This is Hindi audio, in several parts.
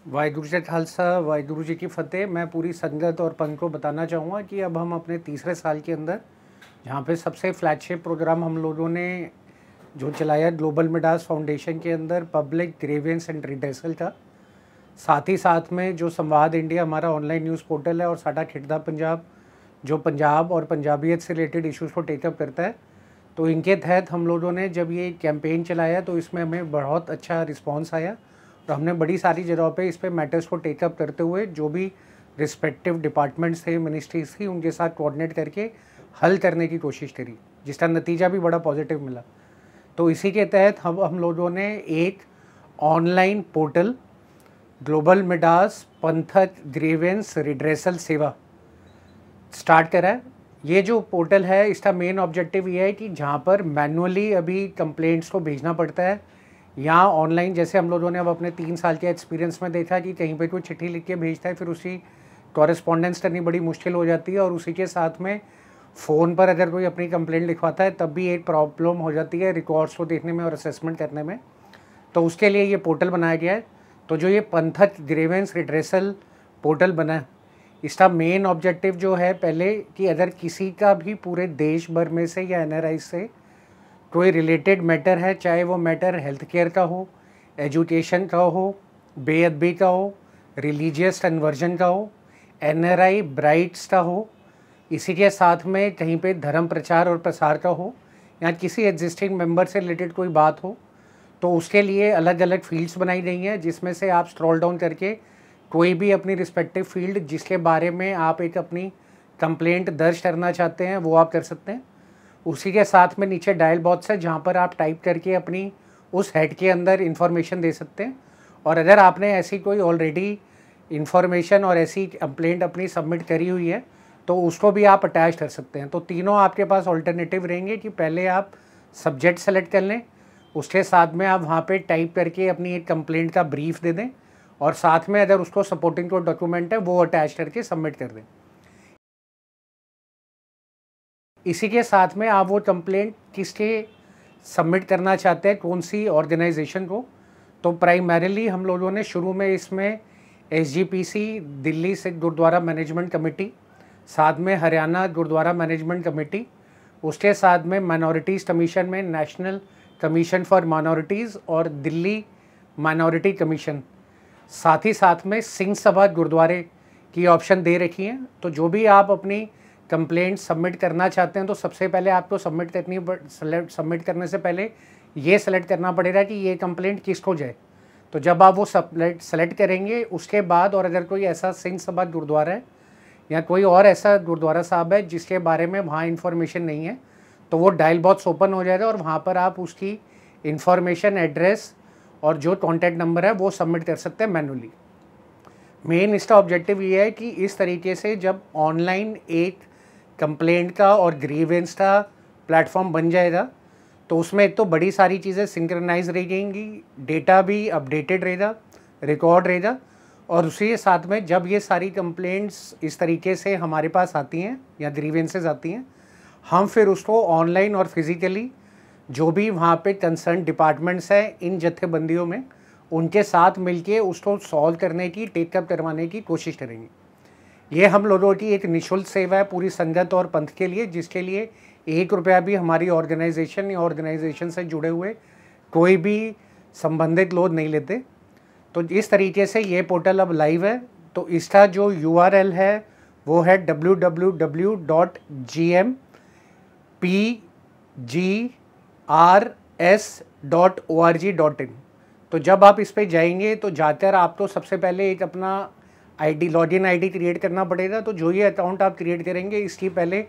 वाहिगुरु जी का खालसा, वाहिगुरु जी की फ़तेह। मैं पूरी संगत और पंथ को बताना चाहूँगा कि अब हम अपने तीसरे साल के अंदर, जहाँ पे सबसे फ्लैगशिप प्रोग्राम हम लोगों ने जो चलाया ग्लोबल मिडास फाउंडेशन के अंदर पब्लिक ग्रीवेंस एंड रिड्रेसल का, साथ ही साथ में जो संवाद इंडिया हमारा ऑनलाइन न्यूज़ पोर्टल है और साडा खिड़दा पंजाब जो पंजाब और पंजाबियत से रिलेटेड इश्यूज़ को टेकअप करता है, तो इनके तहत हम लोगों ने जब ये कैंपेन चलाया तो इसमें हमें बहुत अच्छा रिस्पांस आया और हमने बड़ी सारी जगहों पे इस पे मैटर्स को टेकअप करते हुए जो भी रिस्पेक्टिव डिपार्टमेंट्स थे, मिनिस्ट्रीज़ थी, उनके साथ कोऑर्डिनेट करके हल करने की कोशिश करी, जिसका नतीजा भी बड़ा पॉजिटिव मिला। तो इसी के तहत हम लोगों ने एक ऑनलाइन पोर्टल ग्लोबल मिडास पंथक ग्रीवेंस रिड्रेसल सेवा स्टार्ट करा है। ये जो पोर्टल है, इसका मेन ऑब्जेक्टिव ये है कि जहाँ पर मैनुअली अभी कंप्लेंट्स को भेजना पड़ता है, यहाँ ऑनलाइन जैसे हम लोगों ने अब अपने 3 साल के एक्सपीरियंस में देखा कि कहीं पे कोई चिट्ठी लिख के भेजता है, फिर उसकी कॉरेस्पॉन्डेंस करनी बड़ी मुश्किल हो जाती है और उसी के साथ में फ़ोन पर अगर कोई अपनी कंप्लेंट लिखवाता है तब भी एक प्रॉब्लम हो जाती है रिकॉर्ड्स को देखने में और असेसमेंट करने में। तो उसके लिए ये पोर्टल बनाया गया है। तो जो ये पंथक ग्रीवेंस रिड्रेसल पोर्टल बना है, इसका मेन ऑब्जेक्टिव जो है पहले कि अगर किसी का भी पूरे देश भर में से या एनआरआई से कोई रिलेटेड मैटर है, चाहे वो मैटर हेल्थ केयर का हो, एजुकेशन का हो, बेअदबी का हो, रिलीजियस कन्वर्जन का हो, एनआरआई ब्राइट्स का हो, इसी के साथ में कहीं पे धर्म प्रचार और प्रसार का हो, या किसी एग्जिस्टिंग मेंबर से रिलेटेड कोई बात हो, तो उसके लिए अलग अलग फील्ड्स बनाई गई हैं, जिसमें से आप स्क्रॉल डाउन करके कोई भी अपनी रिस्पेक्टिव फील्ड जिसके बारे में आप एक अपनी कंप्लेंट दर्ज करना चाहते हैं वो आप कर सकते हैं। उसी के साथ में नीचे डायल बॉक्स है जहाँ पर आप टाइप करके अपनी उस हेड के अंदर इन्फॉर्मेशन दे सकते हैं। और अगर आपने ऐसी कोई ऑलरेडी इन्फॉर्मेशन और ऐसी कंप्लेंट अपनी सबमिट करी हुई है तो उसको भी आप अटैच कर सकते हैं। तो तीनों आपके पास ऑल्टरनेटिव रहेंगे कि पहले आप सब्जेक्ट सेलेक्ट कर लें, उसके साथ में आप वहाँ पे टाइप करके अपनी एक कंप्लेंट का ब्रीफ दे दें और साथ में अगर उसको सपोर्टिंग कोई डॉक्यूमेंट है वो अटैच करके सबमिट कर दें। इसी के साथ में आप वो कंप्लेंट किसके सबमिट करना चाहते हैं, कौन सी ऑर्गेनाइजेशन को, तो प्राइमरीली हम लोगों ने शुरू में इसमें एसजीपीसी दिल्ली से गुरुद्वारा मैनेजमेंट कमेटी, साथ में हरियाणा गुरुद्वारा मैनेजमेंट कमेटी, उसके साथ में माइनॉरिटीज़ कमीशन में नेशनल कमीशन फॉर माइनॉरिटीज़ और दिल्ली माइनॉरिटी कमीशन, साथ ही साथ में सिंह सभा गुरुद्वारे की ऑप्शन दे रखी हैं। तो जो भी आप अपनी कंप्लेंट सबमिट करना चाहते हैं तो सबसे पहले आपको सबमिट करने से पहले ये सेलेक्ट करना पड़ेगा कि ये कंप्लेंट किसको जाए। तो जब आप वो सेलेक्ट करेंगे उसके बाद, और अगर कोई ऐसा सिंह सभा गुरुद्वारा है या कोई और ऐसा गुरुद्वारा साहब है जिसके बारे में वहाँ इन्फॉर्मेशन नहीं है, तो वो डायल बॉक्स ओपन हो जाएगा और वहाँ पर आप उसकी इन्फॉर्मेशन, एड्रेस और जो कॉन्टैक्ट नंबर है वो सबमिट कर सकते हैं मैनुअली। मेन इसका ऑब्जेक्टिव ये है कि इस तरीके से जब ऑनलाइन एक कंप्लेंट का और ग्रीवेंस का प्लेटफॉर्म बन जाएगा तो उसमें एक तो बड़ी सारी चीज़ें सिंक्रोनाइज रहेंगी, डेटा भी अपडेटेड रहेगा, रिकॉर्ड रहेगा, और उसी के साथ में जब ये सारी कंप्लेंट्स इस तरीके से हमारे पास आती हैं या ग्रीवेंसेस आती हैं, हम फिर उसको ऑनलाइन और फिज़िकली जो भी वहाँ पे कंसर्न डिपार्टमेंट्स हैं इन जत्थेबंदियों में, उनके साथ मिलके उसको सॉल्व करने की, टेकअप करवाने की कोशिश करेंगे। ये हम लोगों की एक निःशुल्क सेवा है पूरी संगत और पंथ के लिए, जिसके लिए 1 रुपया भी हमारी ऑर्गेनाइजेशन या ऑर्गेनाइजेशन से जुड़े हुए कोई भी संबंधित लोग नहीं लेते। तो इस तरीके से ये पोर्टल अब लाइव है। तो इसका जो URL है वो है www.gmpgrs.org.in। तो जब आप इस पे जाएंगे तो जाकर आपको सबसे पहले एक अपना लॉगिन आईडी क्रिएट करना पड़ेगा। तो जो ये अकाउंट आप क्रिएट करेंगे इसकी पहले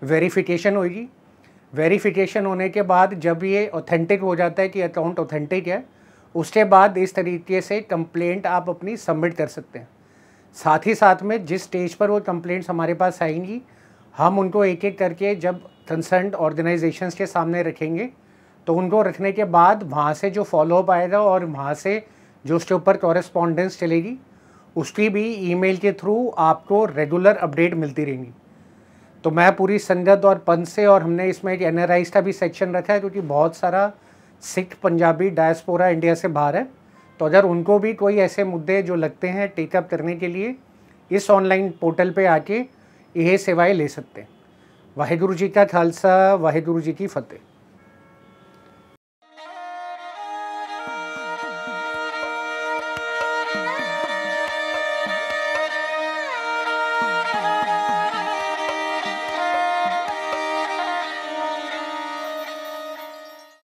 वेरिफिकेशन होगी। वेरिफिकेशन होने के बाद जब ये ऑथेंटिक हो जाता है कि अकाउंट ऑथेंटिक है, उसके बाद इस तरीके से कंप्लेंट आप अपनी सबमिट कर सकते हैं। साथ ही साथ में जिस स्टेज पर वो कंप्लेंट्स हमारे पास आएंगी, हम उनको एक एक करके जब कंसर्न्ड ऑर्गेनाइजेशंस के सामने रखेंगे, तो उनको रखने के बाद वहाँ से जो फॉलोअप आएगा और वहाँ से जो उसके ऊपर कॉरेस्पॉन्डेंस चलेगी, उसकी भी ईमेल के थ्रू आपको रेगुलर अपडेट मिलती रहेंगी। तो मैं पूरी संगत और पंथ से, और हमने इसमें एक एनआरआईज़ का भी सेक्शन रखा है क्योंकि बहुत सारा सिख पंजाबी डायस्पोरा इंडिया से बाहर है, तो अगर उनको भी कोई ऐसे मुद्दे जो लगते हैं टेकअप करने के लिए इस ऑनलाइन पोर्टल पे आके ये सेवाएं ले सकते हैं। वाहिगुरु जी का खालसा, वाहिगुरु जी की फतेह।